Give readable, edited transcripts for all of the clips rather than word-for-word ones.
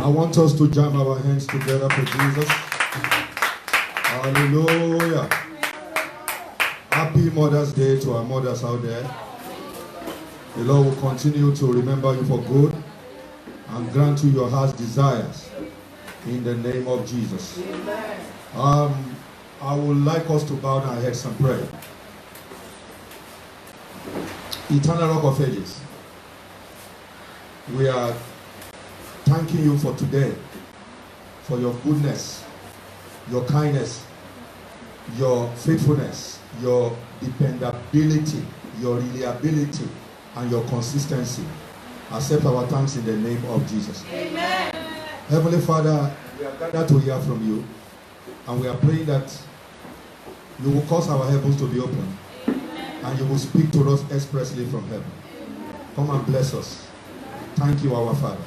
I want us to jam our hands together for Jesus. Hallelujah. Happy Mother's Day to our mothers out there. The Lord will continue to remember you for good and grant you your heart's desires in the name of Jesus. I would like us to bow our heads and pray. Eternal Rock of Ages, we are thanking you for today, for your goodness, your kindness, your faithfulness, your dependability, your reliability, and your consistency. Accept our thanks in the name of Jesus. Amen. Heavenly Father, we are gathered to hear from you, and we are praying that you will cause our heavens to be open, and you will speak to us expressly from heaven. Come and bless us. Thank you, our Father.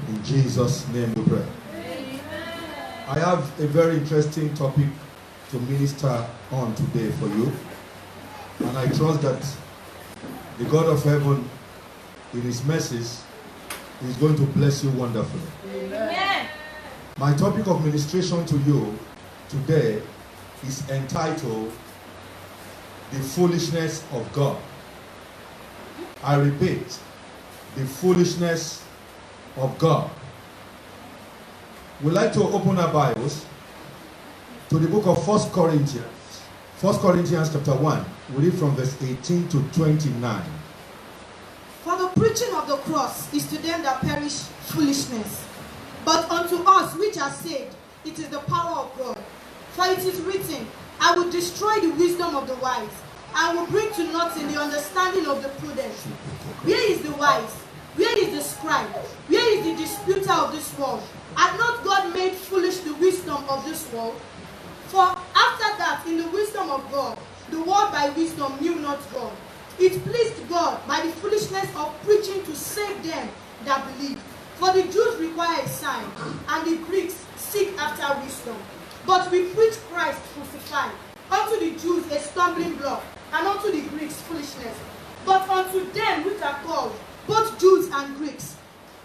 In Jesus' name we pray. Amen. I have a very interesting topic to minister on today for you. And I trust that the God of heaven, in his mercies, is going to bless you wonderfully. Amen. My topic of ministration to you today is entitled, The Foolishness of God. I repeat, the foolishness of God. We'd like to open our Bibles to the book of 1 Corinthians. 1 Corinthians chapter 1. We read from verse 18 to 29. For the preaching of the cross is to them that perish foolishness, but unto us which are saved it is the power of God. For it is written, I will destroy the wisdom of the wise, I will bring to nothing the understanding of the prudent. Where is the wise? Where is the scribe? Where is the disputer of this world? Hath not God made foolish the wisdom of this world? For after that, in the wisdom of God, the world by wisdom knew not God. It pleased God by the foolishness of preaching to save them that believe. For the Jews require a sign, and the Greeks seek after wisdom. But we preach Christ crucified, unto the Jews a stumbling block, and unto the Greeks foolishness. But unto them which are called, both Jews and Greeks,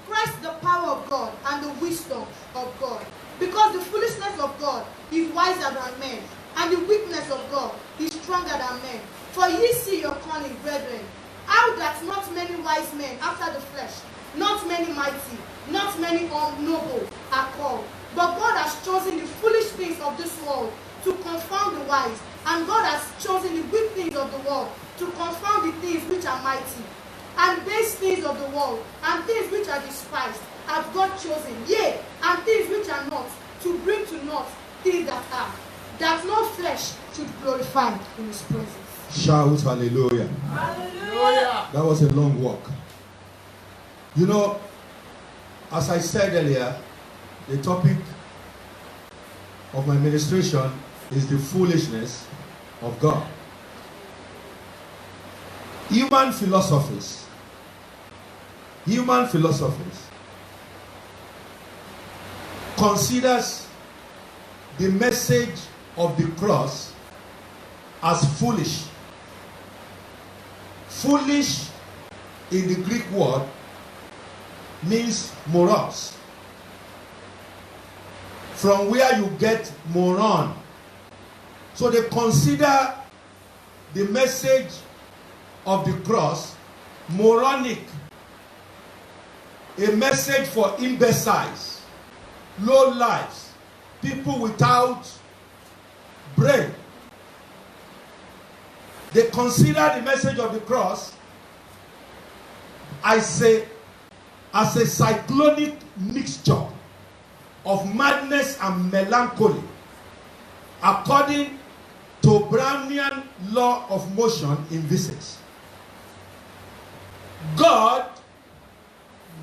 Christ the power of God and the wisdom of God. Because the foolishness of God is wiser than men, and the weakness of God is stronger than men. For ye see your cunning, brethren, how that not many wise men after the flesh, not many mighty, not many noble are called. But God has chosen the foolish things of this world to confound the wise, and God has chosen the weak things of the world to confound the things which are mighty. And base things of the world, and things which are despised, have God chosen, yea, and things which are not, to bring to naught things that are, that no flesh should glorify in his presence. Shout hallelujah. Hallelujah. That was a long walk. You know, as I said earlier, the topic of my ministration is the foolishness of God. Human philosophies considers the message of the cross as foolish. Foolish in the Greek word means moros, from where you get moron. So they consider the message of the cross moronic, a message for imbeciles, low lives, people without brain. They consider the message of the cross as a cyclonic mixture of madness and melancholy, according to Brownian law of motion in physics. God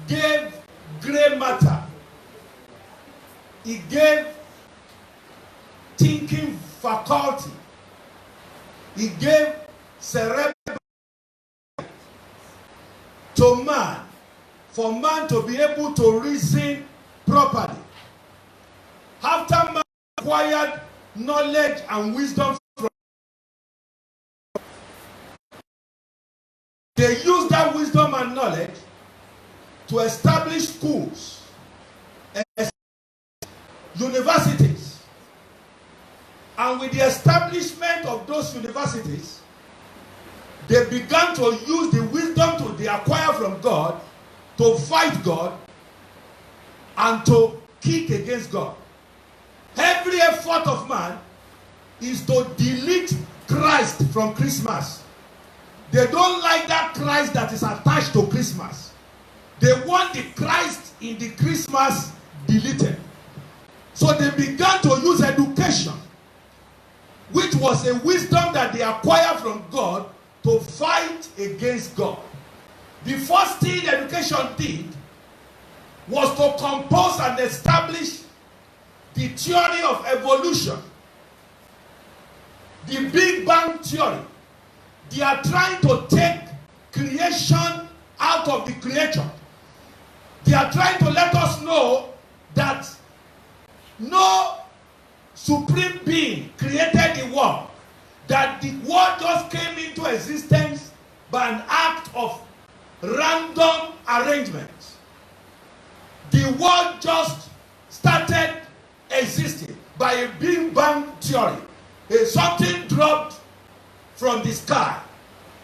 gave gray matter. He gave thinking faculty. He gave cerebral to man, for man to be able to reason properly. After man acquired knowledge and wisdom from, they use that wisdom and knowledge to establish schools universities. And with the establishment of those universities, they began to use the wisdom they acquire from God to fight God and to kick against God. Every effort of man is to delete Christ from Christmas. They don't like that Christ that is attached to Christmas. They want the Christ in the Christmas deleted. So they began to use education, which was a wisdom that they acquired from God, to fight against God. The first thing education did was to compose and establish the theory of evolution, the Big Bang theory. They are trying to take creation out of the creature. They are trying to let us know that no supreme being created the world, that the world just came into existence by an act of random arrangement. The world just started existing by a Big Bang theory. Something dropped from the sky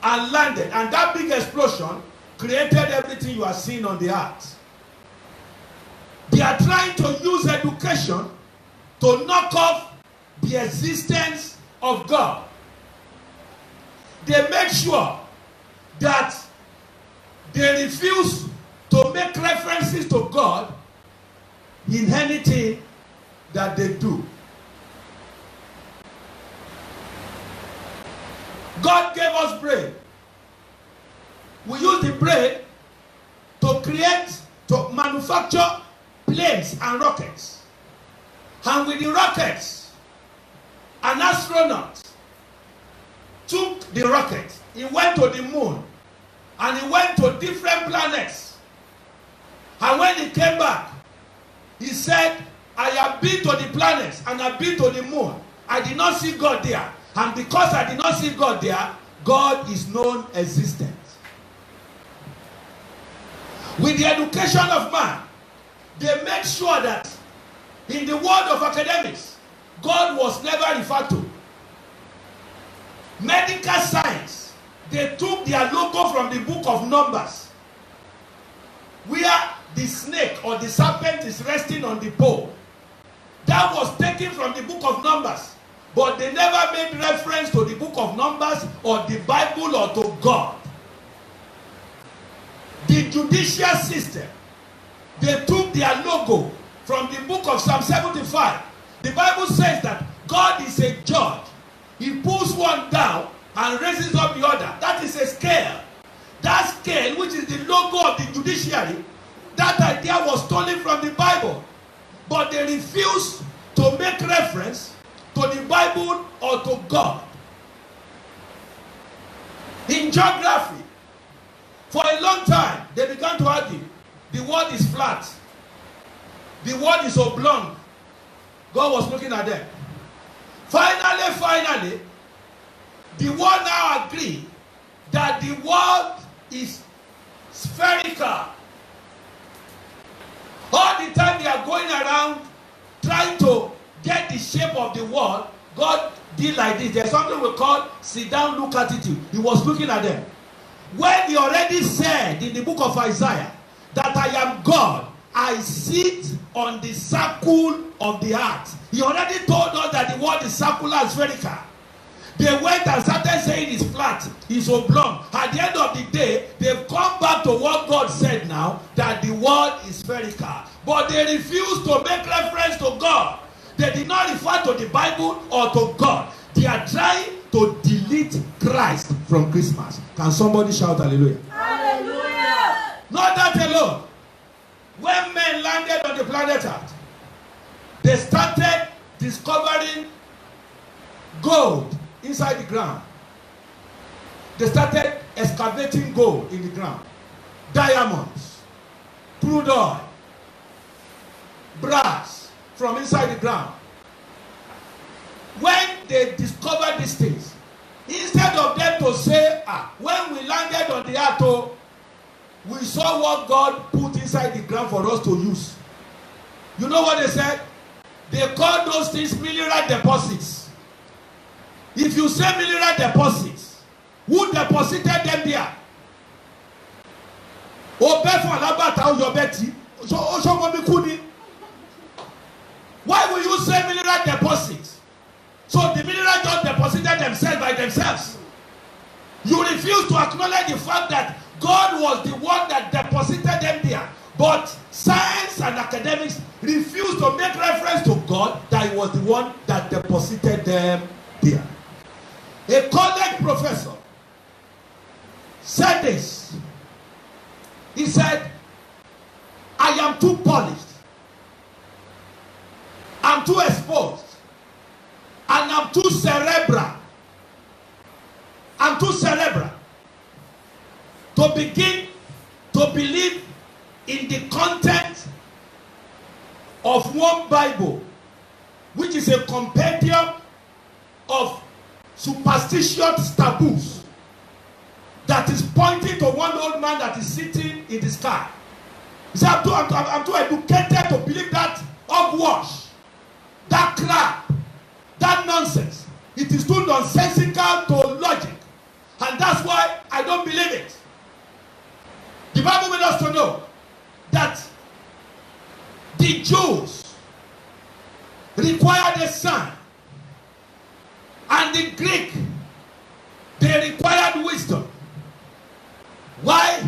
and landed, and that big explosion created everything you are seeing on the earth. They are trying to use education to knock off the existence of God. They make sure that they refuse to make references to God in anything that they do. God gave us brain. We use the brain to manufacture planes and rockets. And with the rockets, an astronaut took the rocket. He went to the moon. And he went to different planets. And when he came back, he said, I have been to the planets and I've been to the moon. I did not see God there. And because I did not see God there, God is non-existent. With the education of man, they make sure that in the world of academics, God was never referred to. Medical science, they took their logo from the book of Numbers, where the snake or the serpent is resting on the pole. That was taken from the book of Numbers. But they never made reference to the book of Numbers or the Bible or to God. The judicial system, they took their logo from the book of Psalm 75. The Bible says that God is a judge. He pulls one down and raises up the other. That is a scale. That scale, which is the logo of the judiciary, that idea was stolen from the Bible. But they refused to make reference to the Bible or to God. In geography, for a long time, they began to argue. The world is flat. The world is oblong. God was looking at them. Finally, the world now agreed that the world is spherical. All the time they are going around trying to get the shape of the world. God did like this. There's something we call sit down, look attitude. He was looking at them. When he already said in the book of Isaiah that I am God, I sit on the circle of the earth. He already told us that the world is circular and spherical. They went and started saying it's flat, it's oblong. At the end of the day, they've come back to what God said now, that the world is spherical. But they refused to make reference to God. They did not refer to the Bible or to God. They are trying to delete Christ from Christmas. Can somebody shout hallelujah? Hallelujah! Not that alone. When men landed on the planet Earth, they started discovering gold inside the ground. They started excavating gold in the ground. Diamonds, crude oil, brass from inside the ground. When they discovered these things, instead of them to say, when we landed on the earth, we saw what God put inside the ground for us to use. You know what they said? They call those things mineral deposits. If you say mineral deposits, who deposited them there? Why will you say mineral deposits? So the mineral just deposited themselves by themselves. You refuse to acknowledge the fact that God was the one that deposited them there. But science and academics refuse to make reference to God that he was the one that deposited them there. A college professor said this. He said, I am too polished. I'm too exposed. And I'm too cerebral. I'm too cerebral to begin to believe in the content of one Bible, which is a compendium of superstitious taboos that is pointing to one old man that is sitting in the sky. He said, I'm too educated to believe that hogwash, that crap, that nonsense. It is too nonsensical to logic. And that's why I don't believe it. The Bible made us to know that the Jews required a sign, and the Greek, they required wisdom. Why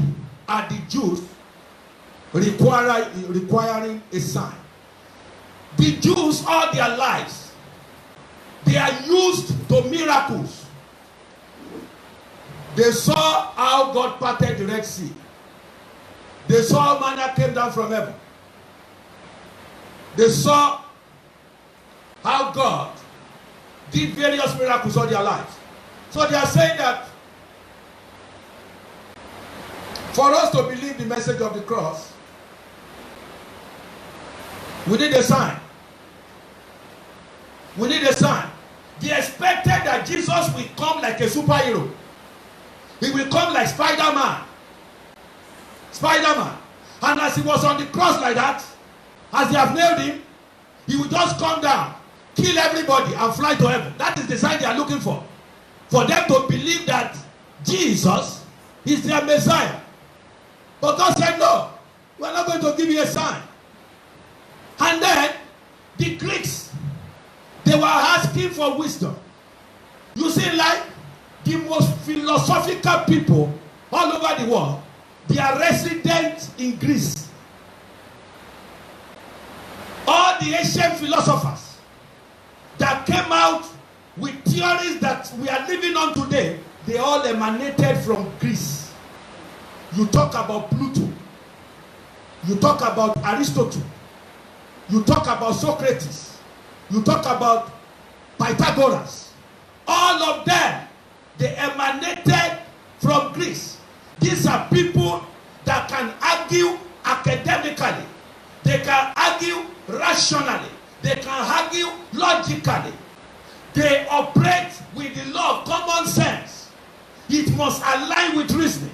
are the Jews requiring a sign? The Jews all their lives, they are used to miracles. They saw how God parted the Red Sea. They saw how manna came down from heaven. They saw how God did various miracles all their lives. So they are saying that for us to believe the message of the cross, we need a sign. We need a sign. They expected that Jesus will come like a superhero. He will come like Spider-Man. Spider-Man. And as he was on the cross like that, as they have nailed him, he will just come down, kill everybody, and fly to heaven. That is the sign they are looking for. For them to believe that Jesus is their Messiah. But God said, no, we are not going to give you a sign. And then, the Greeks, they were asking for wisdom. You see, like, the most philosophical people all over the world, they are resident in Greece. All the ancient philosophers that came out with theories that we are living on today, they all emanated from Greece. You talk about Pluto. You talk about Aristotle. You talk about Socrates. You talk about Pythagoras. All of them, they emanated from Greece. These are people that can argue academically. They can argue rationally. They can argue logically. They operate with the law of common sense. It must align with reasoning.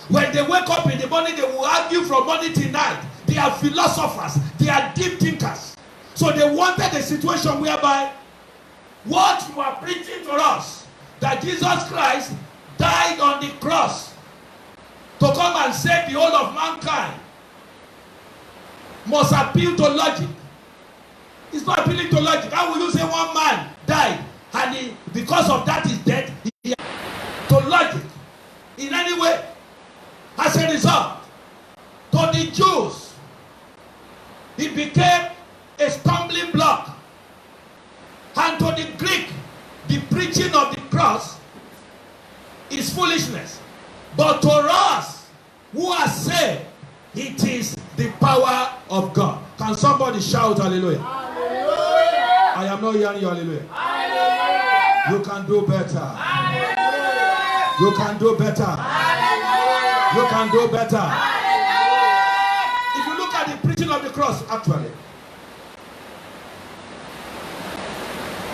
When they wake up in the morning, they will argue from morning till night. They are philosophers. They are deep thinkers. So they wanted a situation whereby what you are preaching to us, that Jesus Christ died on the cross to come and save the whole of mankind, must appeal to logic. It's not appealing to logic. How will you say one man died and he, because of that is dead? To logic in any way. As a result, to the Jews, it became a stumbling block. And to the Greek, the preaching of the cross is foolishness. But to us, who are saved, it is the power of God. Can somebody shout hallelujah? Hallelujah. I am not hearing you hallelujah. Hallelujah. You can do better. Hallelujah. You can do better. Hallelujah. You can do better. Hallelujah. If you look at the preaching of the cross, actually,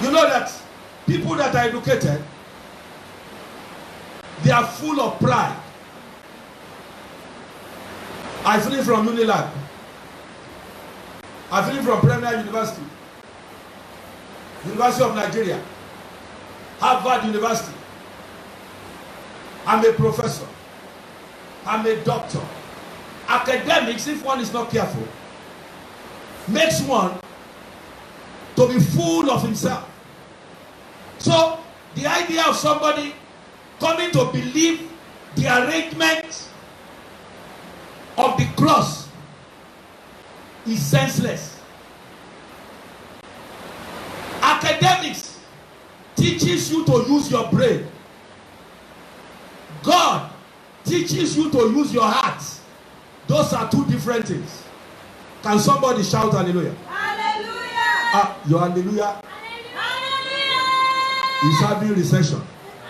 you know that people that are educated, they are full of pride. I flee from Unilag. I flee from Premier University. University of Nigeria, Harvard University. I'm a professor. I'm a doctor. Academics, if one is not careful, makes one to be full of himself. So, the idea of somebody coming to believe the arrangement of the cross is senseless. Academics teaches you to use your brain. God teaches you to use your heart. Those are two different things. Can somebody shout hallelujah? Hallelujah! Your hallelujah Hallelujah! is having recession.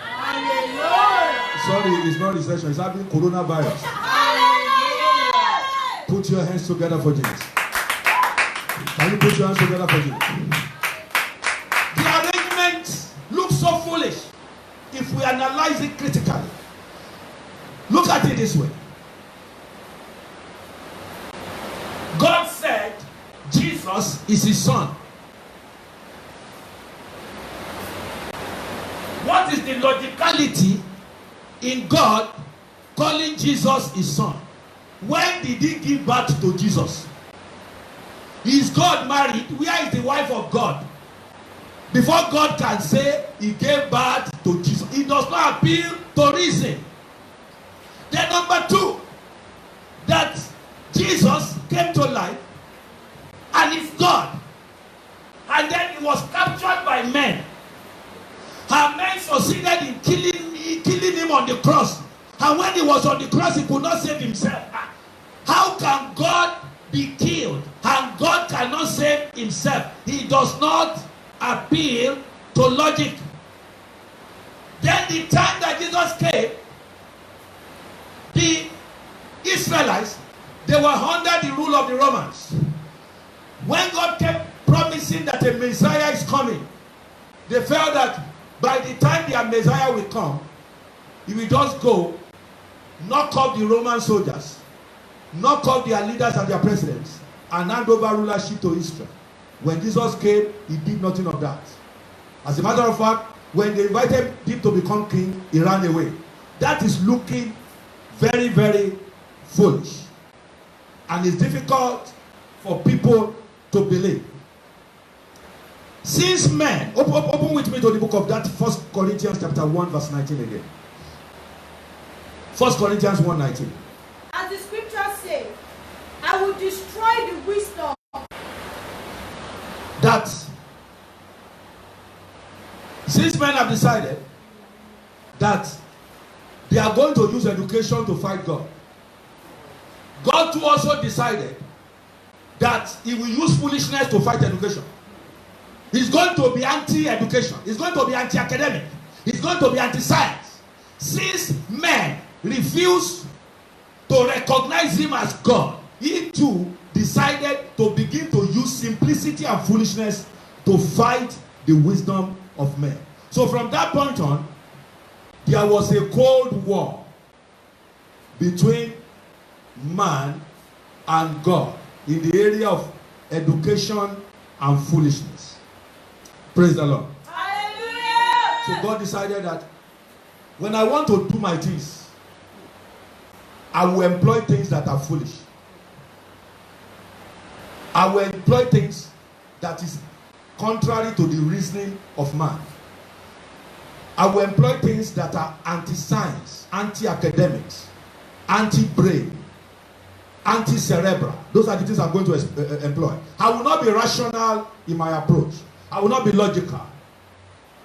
Hallelujah! Sorry, it's not recession, it's having coronavirus. Hallelujah! Put your hands together for Jesus. Can you put your hands together for Jesus? The arrangement looks so foolish if we analyze it critically. Look at it this way. God said Jesus is his son. What is the logicality in God calling Jesus his son? When did he give birth to Jesus? Is God married? Where is the wife of God? Before God can say he gave birth to Jesus, it does not appeal to reason. Then number two, that Jesus came to life and is God. And then he was captured by men. And men succeeded in killing him on the cross. And when he was on the cross, he could not save himself. How can God be killed and God cannot save himself? He does not appeal to logic. Then the time that Jesus came, the Israelites, they were under the rule of the Romans. When God kept promising that a Messiah is coming, they felt that by the time their Messiah will come, he will just go, knock off the Roman soldiers, knock off their leaders and their presidents, and hand over rulership to Israel. When Jesus came, he did nothing of that. As a matter of fact, when they invited him to become king, he ran away. That is looking very, very foolish. And it's difficult for people to believe. Since men, open with me to the book of that 1 Corinthians chapter 1 verse 19 again. 1 Corinthians 1:19. As the scriptures say, I will destroy the wisdom. That since men have decided that they are going to use education to fight God, God too also decided that he will use foolishness to fight education. He's going to be anti-education. He's going to be anti-academic. He's going to be anti-science. Since men refuse to recognize him as God, he too decided to begin to use simplicity and foolishness to fight the wisdom of men. So from that point on, there was a cold war between man and God in the area of education and foolishness. Praise the Lord. Hallelujah! So God decided that when I want to do my things, I will employ things that are foolish. I will employ things that is contrary to the reasoning of man. I will employ things that are anti-science, anti-academics, anti-brain, anti-cerebral. Those are the things I'm going to employ. I will not be rational in my approach. I will not be logical.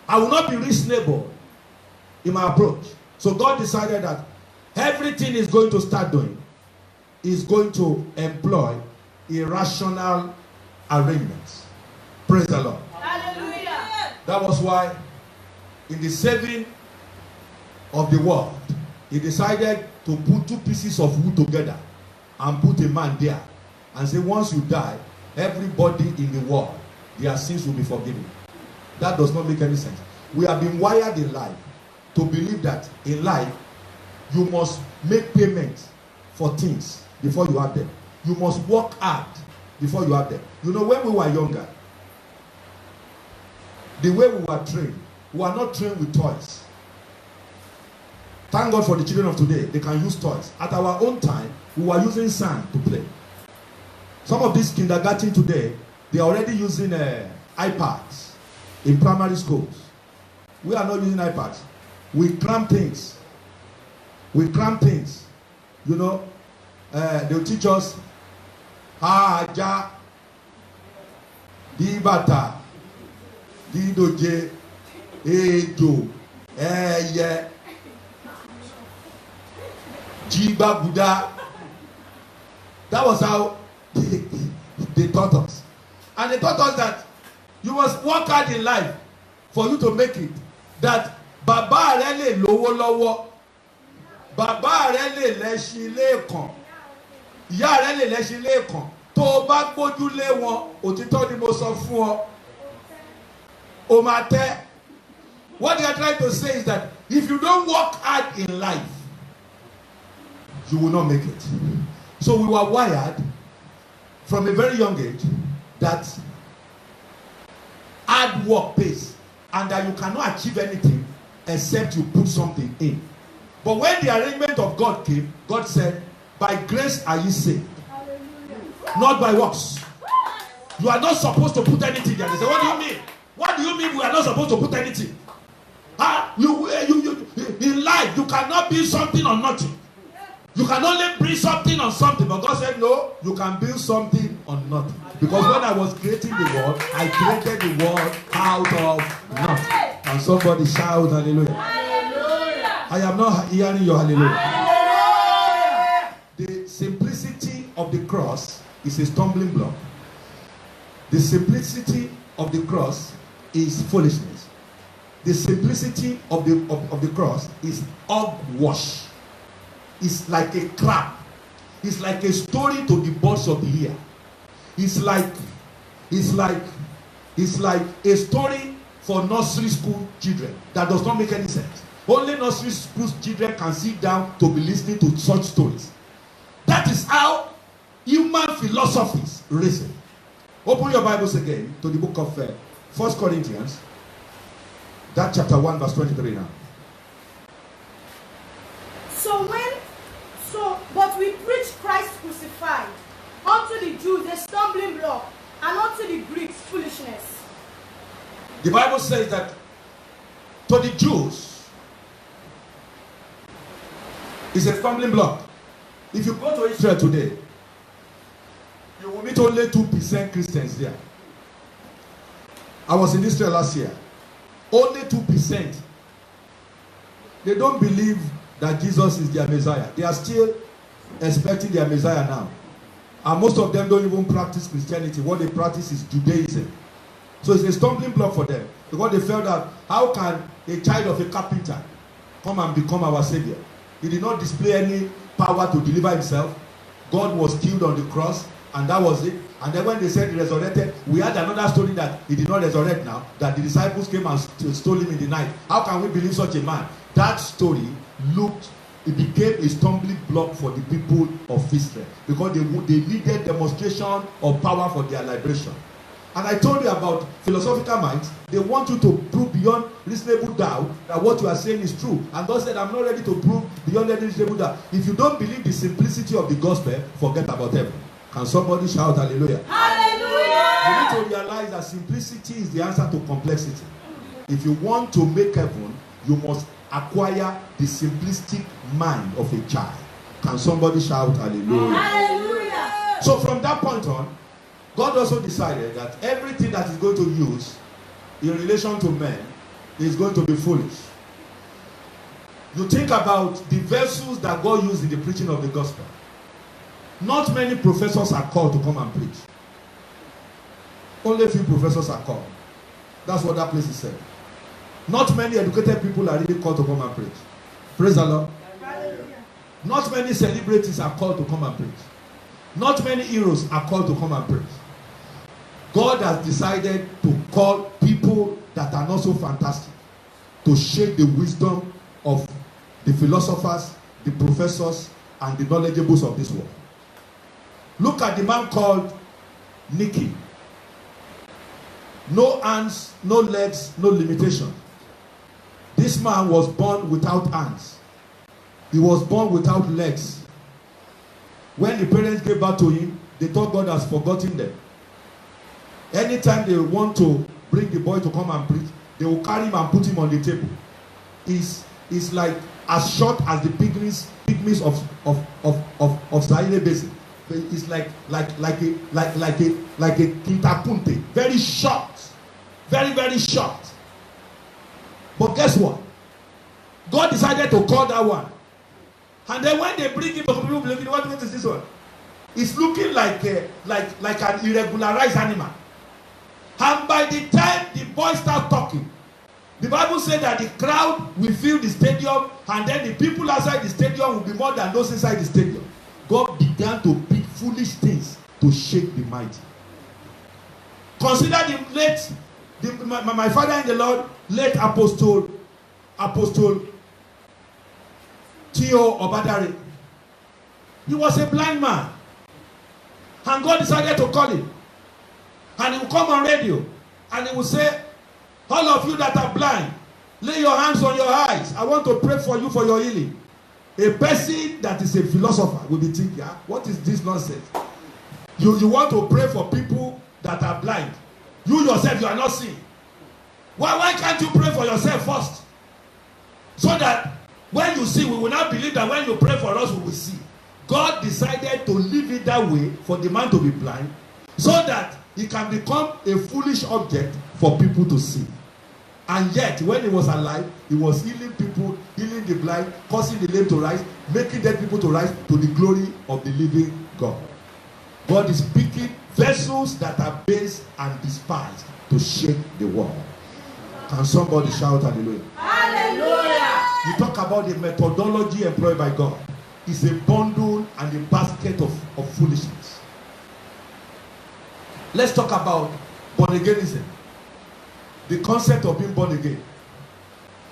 I will not be reasonable in my approach. So God decided that everything is going to start doing is going to employ irrational arrangements. Praise the Lord. Hallelujah! That was why in the saving of the world, he decided to put two pieces of wood together and put a man there and say, once you die, everybody in the world, their sins will be forgiven. That does not make any sense. We have been wired in life to believe that in life you must make payments for things before you have them. You must work hard before you have them. You know, when we were younger, the way we were trained, we are not trained with toys. Thank God for the children of today. They can use toys. At our own time, we were using sand to play. Some of these kindergarten today, they are already using iPads in primary schools. We are not using iPads. We cram things. We cram things. You know, they'll teach us Haja, Dibata, Didoje, Ejo, Eye, Jiba Buddha. That was how they taught us. And they taught us that you must work hard in life for you to make it. That Baba rẹ lè lówó lọ́wọ́, Baba rẹ lè lẹ́ṣin lẹ́ẹ̀kan, ìyá rẹ lè lẹ́ṣin lẹ́ẹ̀kan, tó o bá gbójú lé wọn, òtítọ́ ni mo sọ fún ọ, o máa tẹ́. What they are trying to say is that if you don't work hard in life, you will not make it. So we were wired from a very young age that hard work pays, and that you cannot achieve anything except you put something in. But when the arrangement of God came, God said, by grace are you saved, not by works. You are not supposed to put anything there. They say, what do you mean? What do you mean we are not supposed to put anything? In life, you cannot build something on nothing. You can only bring something on something. But God said, no, you can build something on nothing. Because when I was creating the world, I created the world out of nothing. And somebody shout hallelujah. Hallelujah. I am not hearing your hallelujah. Hallelujah. The simplicity of the cross is a stumbling block. The simplicity of the cross is foolishness. The simplicity of the cross is hogwash. It's like a crap. It's like a story to the birds of the ear. It's like a story for nursery school children that does not make any sense. Only nursery school children can sit down to be listening to such stories. That is how human philosophies reason. Open your Bibles again to the book of 1 Corinthians, that chapter 1 verse 23 now. But we preach Christ crucified, unto the Jews a stumbling block, and unto the Greeks foolishness. The Bible says that to the Jews is a stumbling block. If you go to Israel today, you will meet only 2% Christians there. I was in Israel last year. Only 2%. They don't believe that Jesus is their Messiah. They are still expecting their Messiah now. And most of them don't even practice Christianity. What they practice is Judaism. So it's a stumbling block for them. Because they felt that how can a child of a carpenter come and become our savior? He did not display any power to deliver himself. God was killed on the cross, and that was it. And then when they said he resurrected, we had another story that he did not resurrect now, that the disciples came and stole him in the night. How can we believe such a man? That story it became a stumbling block for the people of Israel, because they needed demonstration of power for their liberation. And I told you about philosophical minds. They want you to prove beyond reasonable doubt that what you are saying is true. And God said, I'm not ready to prove beyond any reasonable doubt. If you don't believe the simplicity of the gospel, forget about heaven. Can somebody shout hallelujah? Hallelujah! You need to realize that simplicity is the answer to complexity. If you want to make heaven, you must acquire the simplistic mind of a child. Can somebody shout hallelujah? Hallelujah! So from that point on, God also decided that everything that is going to use in relation to men is going to be foolish. You think about the vessels that God used in the preaching of the gospel. Not many professors are called to come and preach. Only a few professors are called. That's what that place is saying. Not many educated people are really called to come and preach. Praise the Lord. Not many celebrities are called to come and preach. Not many heroes are called to come and preach. God has decided to call people that are not so fantastic to shake the wisdom of the philosophers, the professors, and the knowledgeables of this world. Look at the man called Nicky. No hands, no legs, no limitation. This man was born without hands. He was born without legs. When the parents gave birth to him, they thought God has forgotten them. Anytime they want to bring the boy to come and preach, they will carry him and put him on the table. He's like as short as the pygmies of Sahel Basin. It's like a kintapunte. Very short. Very, very short. But guess what? God decided to call that one. And then when they bring him, people believe, what is this one? It's looking like an irregularized animal. And by the time the boy starts talking, the Bible said that the crowd will fill the stadium, and then the people outside the stadium will be more than those inside the stadium. God began to pick foolish things to shake the mighty. Consider the late, my father in the Lord, late Apostle Theo Obadare. He was a blind man. And God decided to call him. And he will come on radio. And he will say, all of you that are blind, lay your hands on your eyes. I want to pray for you for your healing. A person that is a philosopher will be thinking, what is this nonsense? You want to pray for people that are blind. You yourself, you are not seeing. Why can't you pray for yourself first? So that when you see, we will not believe that when you pray for us, we will see. God decided to leave it that way for the man to be blind, so that he can become a foolish object for people to see. And yet, when he was alive, he was healing people, healing the blind, causing the lame to rise, making dead people to rise to the glory of the living God. God is picking vessels that are based and despised to shake the world. Can somebody shout hallelujah? Hallelujah. You talk about the methodology employed by God. It's a bundle and a basket of foolishness. Let's talk about born-againism. The concept of being born again.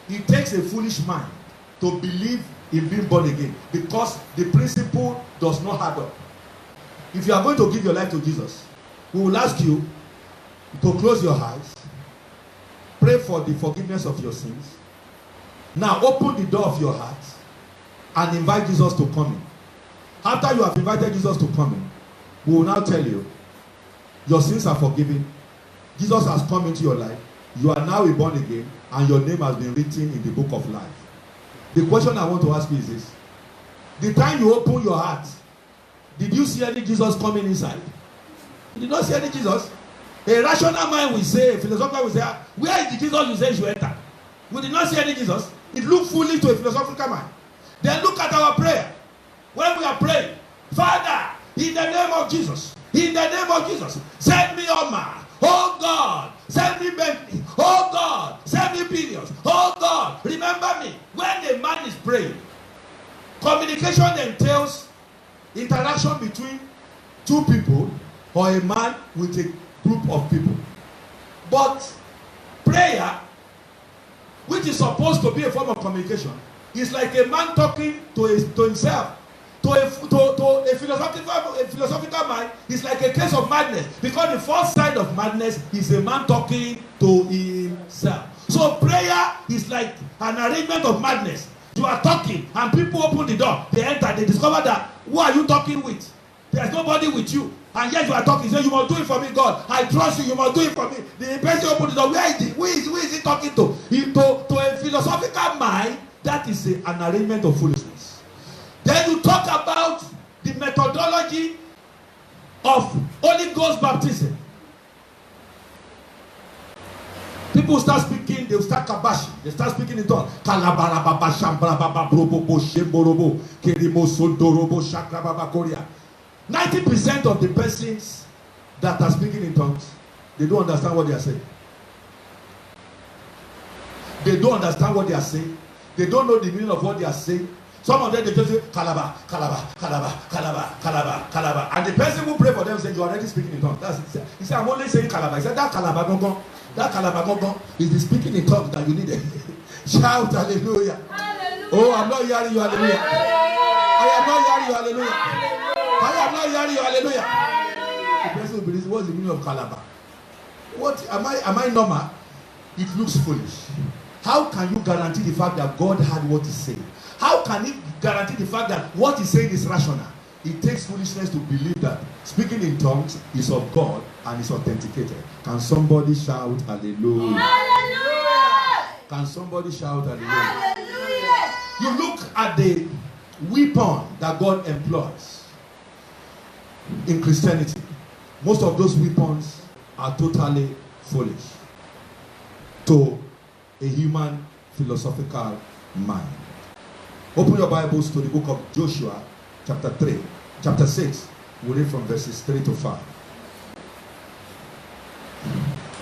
It takes a foolish mind to believe in being born again, because the principle does not add up. If you are going to give your life to Jesus, we will ask you to close your eyes, pray for the forgiveness of your sins. Now open the door of your heart and invite Jesus to come in. After you have invited Jesus to come in, we will now tell you your sins are forgiven. Jesus has come into your life. You are now born again, and your name has been written in the book of life. The question I want to ask you is this: the time you open your heart, did you see any Jesus coming inside? You did not see any Jesus. A rational mind will say, a philosopher will say, where is the Jesus you say you should enter? We did not see any Jesus. It looked foolish to a philosophical mind. Then look at our prayer. When we are praying, Father, in the name of Jesus, in the name of Jesus, send me Omar. Oh God, send me Bentley. Oh God, send me billions. Oh God, remember me. When a man is praying, communication entails interaction between two people or a man with a group of people. But prayer, which is supposed to be a form of communication, is like a man talking to himself. To a philosophical mind, it's like a case of madness, because the first sign of madness is a man talking to himself. So prayer is like an arrangement of madness. You are talking and people open the door, they enter, they discover that, who are you talking with? There's nobody with you, and yet you are talking. So you must do it for me, God. I trust you, you must do it for me. The person open the door, who is he talking to? To a philosophical mind, that is an arrangement of foolishness. Then you talk about the methodology of Holy Ghost baptism. People start speaking, they start kabashing, they start speaking in tongues. 90% of the persons that are speaking in tongues, they don't understand what they are saying. They don't understand what they are saying. They don't know the meaning of what they are saying. Some of them, they just say, Kalaba, Kalaba, Kalaba, Kalaba, Kalaba, Kalaba. And the person who pray for them said, you are already speaking in tongues. That's it. He said, I'm only saying Kalaba. He said, that Kalaba Gongon, is the speaking in tongues that you need. Shout hallelujah. Hallelujah. Oh, I'm not hearing you, hallelujah. I am not hearing you, hallelujah. I am not hearing you, hallelujah. The person will believe, what's the meaning of Kalaba? What am I normal? It looks foolish. How can you guarantee the fact that God had what He said? How can He guarantee the fact that what He's saying is rational? It takes foolishness to believe that speaking in tongues is of God and is authenticated. Can somebody shout hallelujah? Hallelujah! Can somebody shout hallelujah? Hallelujah! You look at the weapon that God employs in Christianity. Most of those weapons are totally foolish to a human philosophical mind. Open your Bibles to the book of Joshua, chapter 6. We read from verses 3 to 5.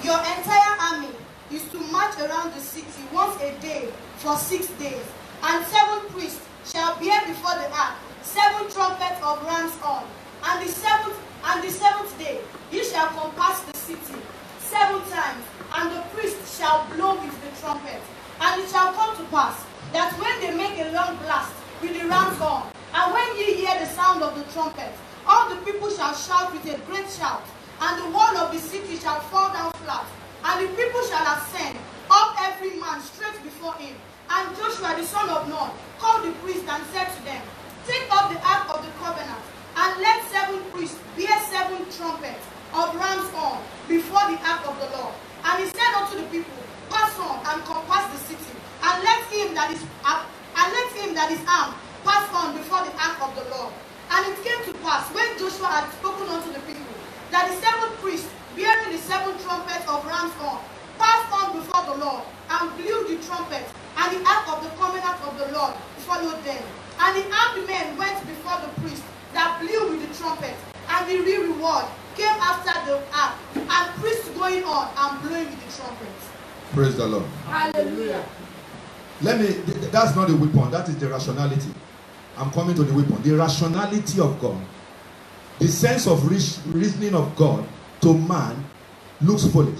Your entire army is to march around the city once a day for 6 days, and 7 priests shall bear before the ark 7 trumpets of ram's horn. And the seventh day you shall compass the city 7 times, and the priest shall blow with the trumpet. And it shall come to pass that when they make a long blast with the ram's horn, and when ye hear the sound of the trumpet, all the people shall shout with a great shout, and the wall of the city shall fall down flat, and the people shall ascend up every man straight before him. And Joshua the son of Nun called the priests and said to them, Take up the ark of the covenant, and let 7 priests bear 7 trumpets of ram's horn before the ark of the Lord. And he said unto the people, Pass on and compass the city, and let him that is armed pass on before the ark of the Lord. And it came to pass, when Joshua had spoken unto the people, that the 7 priests bearing the 7 trumpets of ram's horn passed on before the Lord, and blew the trumpet, and the ark of the covenant of the Lord followed them. And the armed men went before the priest that blew with the trumpet, and the real reward came after the ark, and priests going on and blowing with the trumpets. Praise the Lord. Hallelujah! That's not the weapon, that is the rationality. I'm coming to the weapon. The rationality of God, the sense of reasoning of God to man looks foolish.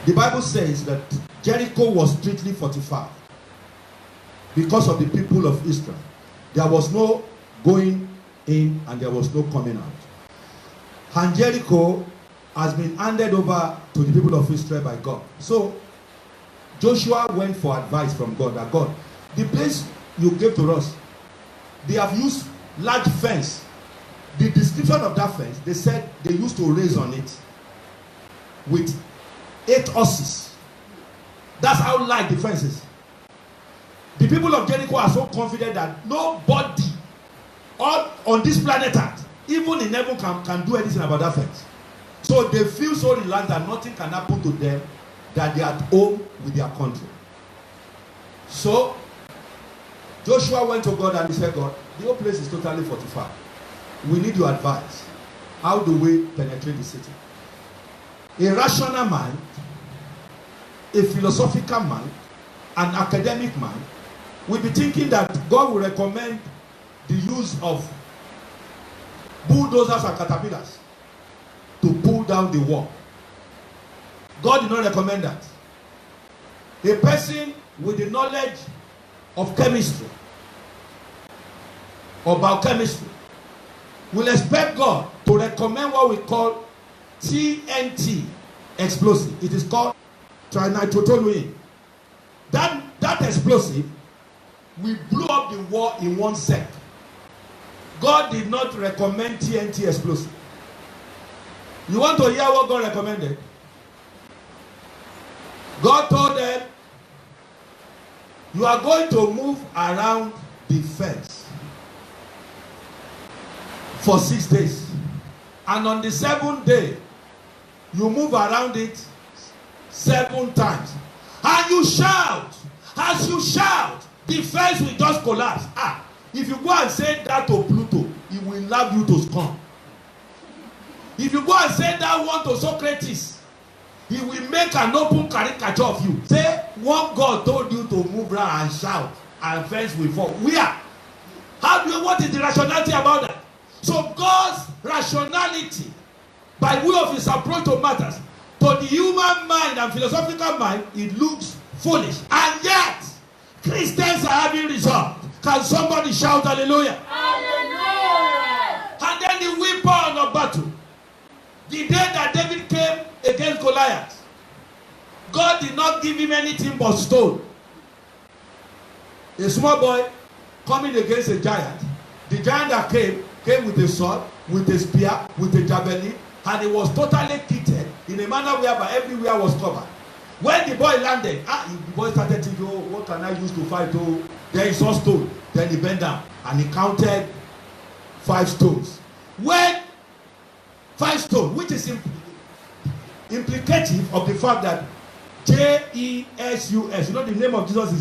The Bible says that Jericho was strictly fortified because of the people of Israel. There was no going in and there was no coming out. And Jericho has been handed over to the people of Israel by God. So Joshua went for advice from God, that God, the place you gave to us, they have used large fence. The description of that fence, they said they used to raise on it with 8 horses. That's how light the fence is. The people of Jericho are so confident that nobody on this planet Earth, even in heaven, can do anything about that fence. So they feel so relaxed that nothing can happen to them, that they are at home with their country. So Joshua went to God and he said, God, the whole place is totally fortified. We need your advice. How do we penetrate the city? A rational mind, a philosophical mind, an academic mind will be thinking that God will recommend the use of bulldozers and caterpillars to pull down the wall. God did not recommend that. A person with the knowledge of chemistry or biochemistry will expect God to recommend what we call TNT explosive. It is called trinitrotoluene. That explosive will blow up the wall in 1 second. God did not recommend TNT explosive. You want to hear what God recommended? God told them, you are going to move around the fence for 6 days. And on the 7th day, you move around it 7 times. And you shout. As you shout, the fence will just collapse. If you go and say that to Pluto, he will love you to scorn. If you go and say that one to Socrates, he will make an open caricature of you. Say, one God told you to move around and shout, and fence will fall. Where? What is the rationality about that? So God's rationality, by way of his approach to matters, to the human mind and philosophical mind, it looks foolish. And yet, Christians are having results. Can somebody shout hallelujah? Hallelujah! And then the weapon of battle. The day that David came against Goliath, God did not give him anything but stone. A small boy coming against a giant. The giant that came with a sword, with a spear, with a javelin, and he was totally kitted in a manner whereby everywhere was covered. When the boy landed, the boy started thinking, oh, what can I use to fight? Oh, then he saw stone. Then he bent down and he counted 5 stones. When 5 stones, which is implicative of the fact that J-E-S-U-S, you know the name of Jesus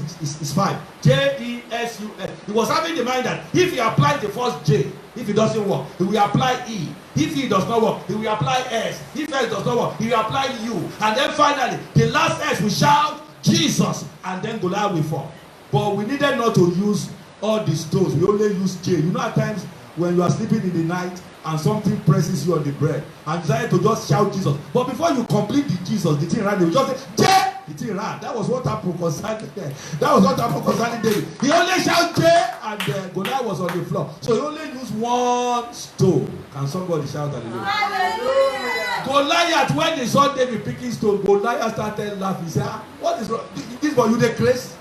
is 5. J-E-S-U-S. He was having in mind that if he applies the first J, if it doesn't work, he will apply E. If it does not work, he will apply S. If S does not work, he will apply U. And then finally, the last S will shout Jesus, and then Goliath will fall. But we needed not to use all the stones. We only use J. You know, at times when you are sleeping in the night and something presses you on the bread and decided to just shout Jesus. But before you complete the Jesus, the thing ran. You just say, J! The thing ran. That was what happened concerning David. He only shouted J, and Goliath was on the floor. So he only used 1 stone. Can somebody shout hallelujah? Hallelujah! Goliath, when he saw David picking stone, Goliath started laughing. He said, what is wrong? This boy, you the craze?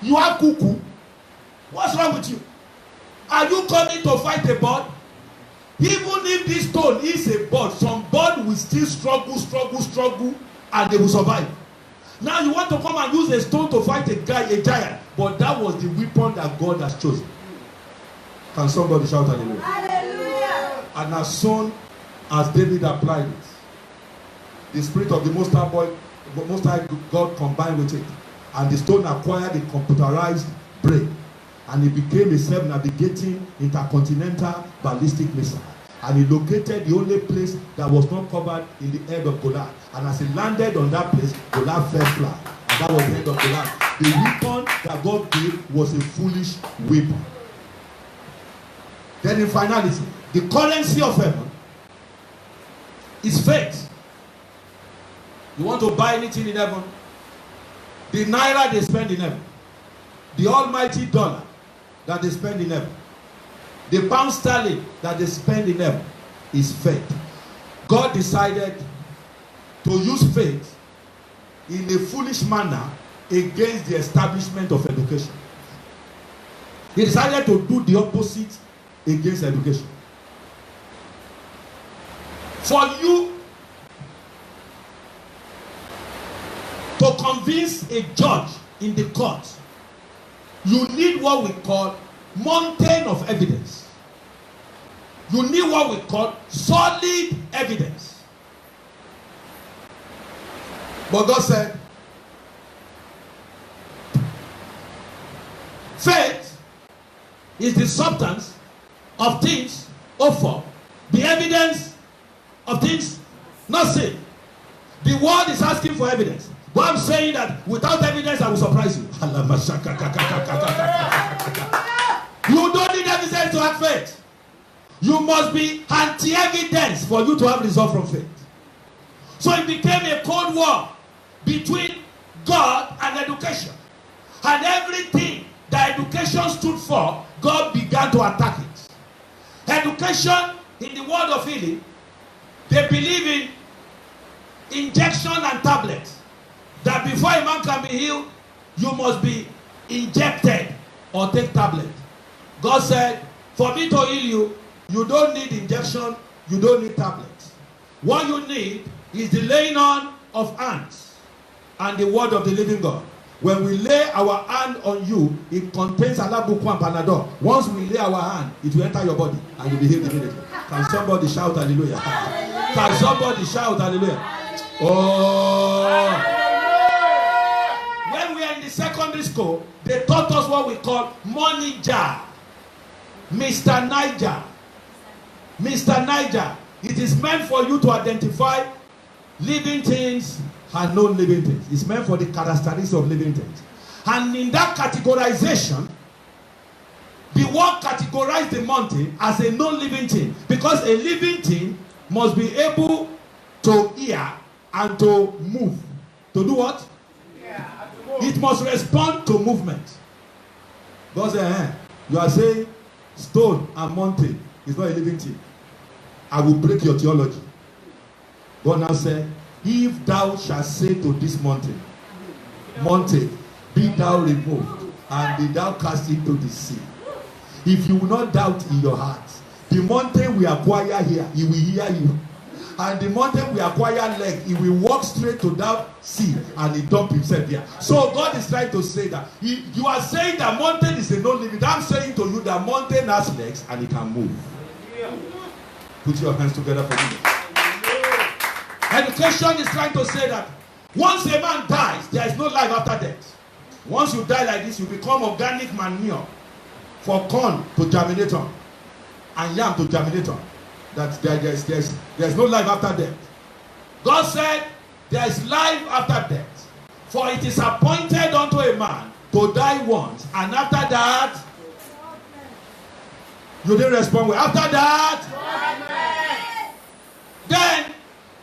You have cuckoo. What's wrong with you? Are you coming to fight a bird? Even if this stone is a bird, some bird will still struggle, and they will survive. Now you want to come and use a stone to fight a giant, but that was the weapon that God has chosen. Can somebody shout hallelujah? Hallelujah! And as soon as David applied it, the spirit of the Most High God combined with it, and the stone acquired a computerized brain. And he became a self-navigating intercontinental ballistic missile. And he located the only place that was not covered in the head of Goliath. And as he landed on that place, Goliath fell flat. And that was the head of Goliath. The weapon that God gave was a foolish weapon. Then in finality, the currency of heaven is faith. You want to buy anything in heaven? The naira they spend in heaven, the almighty dollar that they spend in heaven, the pound sterling that they spend in heaven is faith. God decided to use faith in a foolish manner against the establishment of education. He decided to do the opposite against education. For you to convince a judge in the court, you need what we call mountain of evidence. You need what we call solid evidence. But God said, faith is the substance of things hoped for, the evidence of things not seen. The world is asking for evidence. But I'm saying that without evidence, I will surprise you. You don't need evidence to have faith. You must be anti-evidence for you to have result from faith. So it became a cold war between God and education. And everything that education stood for, God began to attack it. Education, in the world of healing, they believe in injection and tablets. That before a man can be healed, you must be injected or take tablet. God said, for me to heal you, you don't need injection, you don't need tablets. What you need is the laying on of hands and the word of the living God. When we lay our hand on you, it contains alabuku and panadol. Once we lay our hand, it will enter your body and you'll be healed immediately. Can somebody shout hallelujah? Hallelujah. Can somebody shout hallelujah? Oh! When we are in the secondary school, they taught us what we call money jar. Mr. Niger. Mr. Niger. It is meant for you to identify living things and non-living things. It's meant for the characteristics of living things. And in that categorization, the word categorized the mountain as a non-living thing. Because a living thing must be able to hear and to move. To do what? It must respond to movement. God said, you are saying stone and mountain is not a living thing. I will break your theology. God now said, if thou shalt say to this mountain, mountain, be thou removed, and be thou cast into the sea. If you will not doubt in your heart, the mountain we acquire here, he will hear you. And the mountain we acquire leg, he will walk straight to that sea and he dump himself there. So God is trying to say that you are saying that mountain is a no limit. I'm saying to you that mountain has legs and it can move. Put your hands together for me. Education is trying to say that once a man dies, there is no life after death. Once you die like this, you become organic manure for corn to germinate on and yam to germinate on. That there's no life after death. God said there is life after death. For it is appointed unto a man to die once, and after that, you didn't respond well. After that, then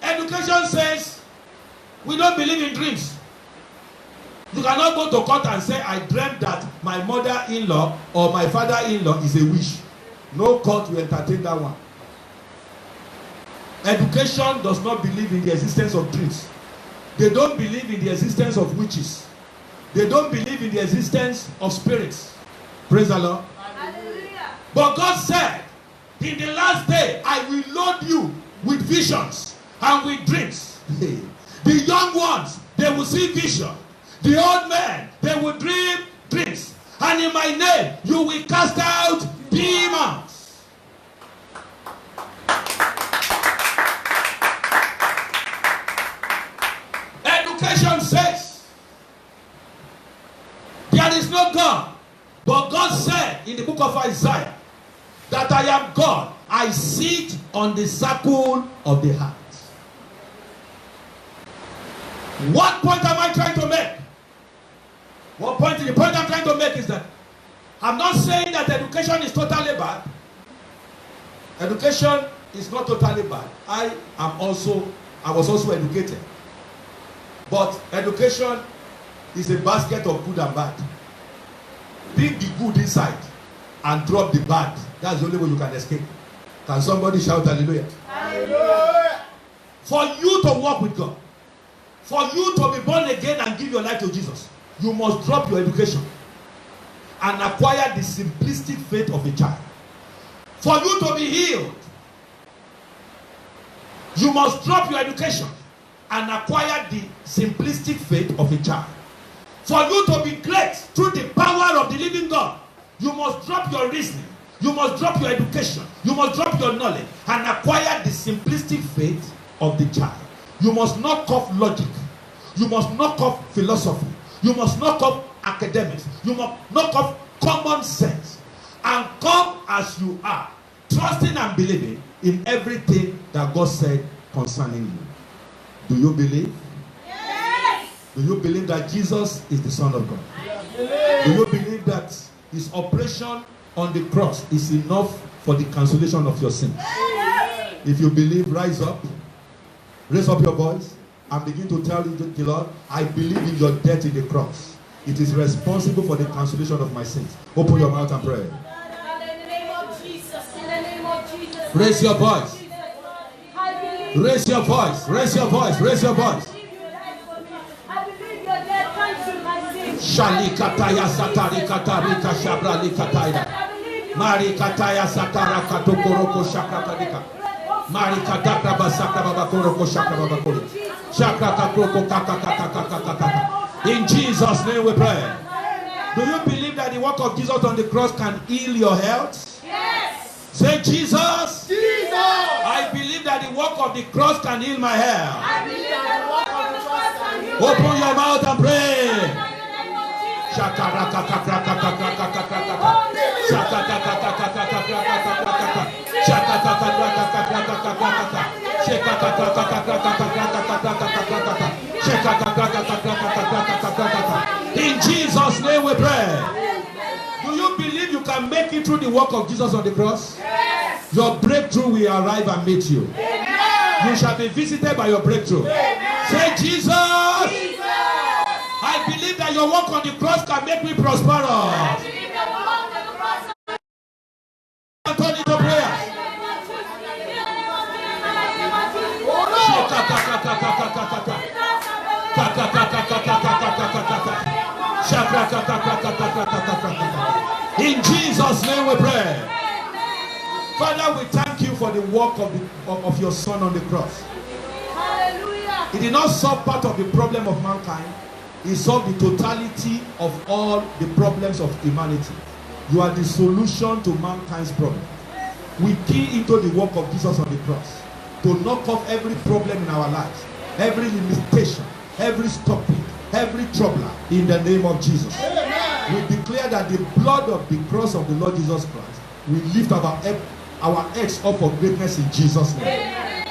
education says we don't believe in dreams. You cannot go to court and say, I dreamt that my mother-in-law or my father-in-law is a witch. No court will entertain that one. Education does not believe in the existence of dreams. They don't believe in the existence of witches. They don't believe in the existence of spirits. Praise the Lord. Hallelujah. But God said, in the last day, I will load you with visions and with dreams. The young ones, they will see vision. The old men, they will dream dreams. And in my name, you will cast out demons. Education says there is no God, but God said in the book of Isaiah that I am God. I sit on the circle of the heart. What point am I trying to make? What point? The point I'm trying to make is that I'm not saying that education is totally bad. Education is not totally bad. I was also educated. But education is a basket of good and bad. Pick the good inside and drop the bad. That's the only way you can escape. Can somebody shout hallelujah? Hallelujah. For you to walk with God, for you to be born again and give your life to Jesus, you must drop your education and acquire the simplistic faith of a child. For you to be healed, you must drop your education and acquire the simplistic faith of a child. For you to be great through the power of the living God, you must drop your reasoning, you must drop your education, you must drop your knowledge and acquire the simplistic faith of the child. You must knock off logic, you must knock off philosophy, you must knock off academics, you must knock off common sense and come as you are, trusting and believing in everything that God said concerning you. Do you believe? Yes. Do you believe that Jesus is the Son of God? Yes. Do you believe that his operation on the cross is enough for the cancellation of your sins? Yes. If you believe, rise up, raise up your voice, and begin to tell the Lord, I believe in your death in the cross. It is responsible for the cancellation of my sins. Open your mouth and pray. In the name of Jesus, in the name of Jesus. Raise your voice. Raise your voice. Raise your voice. Raise your voice. Shalikataya satarikata shabralikataida. Marikataya satarakato shakatalika. Marikataka basaka babakoroko shakababakori. Shakakakroko kakakakakakakaka. In Jesus' name we pray. Do you believe that the work of Jesus on the cross can heal your health? Yes. Say, Jesus. Jesus. I believe that the work of the cross can heal my health. I believe that the work of the cross can heal my Open health. your mouth and pray. In Jesus' name we pray. Do you believe you can make it through the work of Jesus on the cross? Yes. Your breakthrough will arrive and meet you. Amen. You shall be visited by your breakthrough. Amen. Say, Jesus, Jesus. I believe that your work on the cross can make me prosperous. I believe that the work on the cross Turn into prayer. In Jesus' name we pray. Father, we thank you for the work of your Son on the cross. Hallelujah. He did not solve part of the problem of mankind. He solved the totality of all the problems of humanity. You are the solution to mankind's problem. We key into the work of Jesus on the cross to knock off every problem in our lives, every limitation, every stopping, every troubler in the name of Jesus. We declare that the blood of the cross of the Lord Jesus Christ will lift our heads up for greatness in Jesus' name.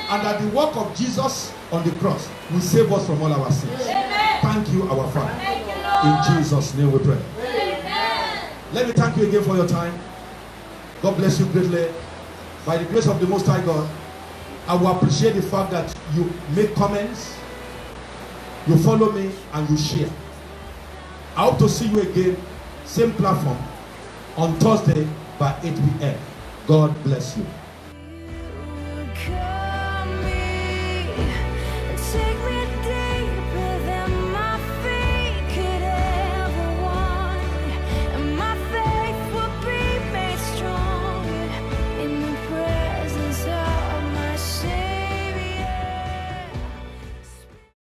And that the work of Jesus on the cross will save us from all our sins. Thank you, our Father. In Jesus' name we pray. Let me thank you again for your time. God bless you greatly. By the grace of the Most High God, I will appreciate the fact that you make comments, you follow me, and you share. I hope to see you again, same platform, on Thursday by 8 p.m. God bless you.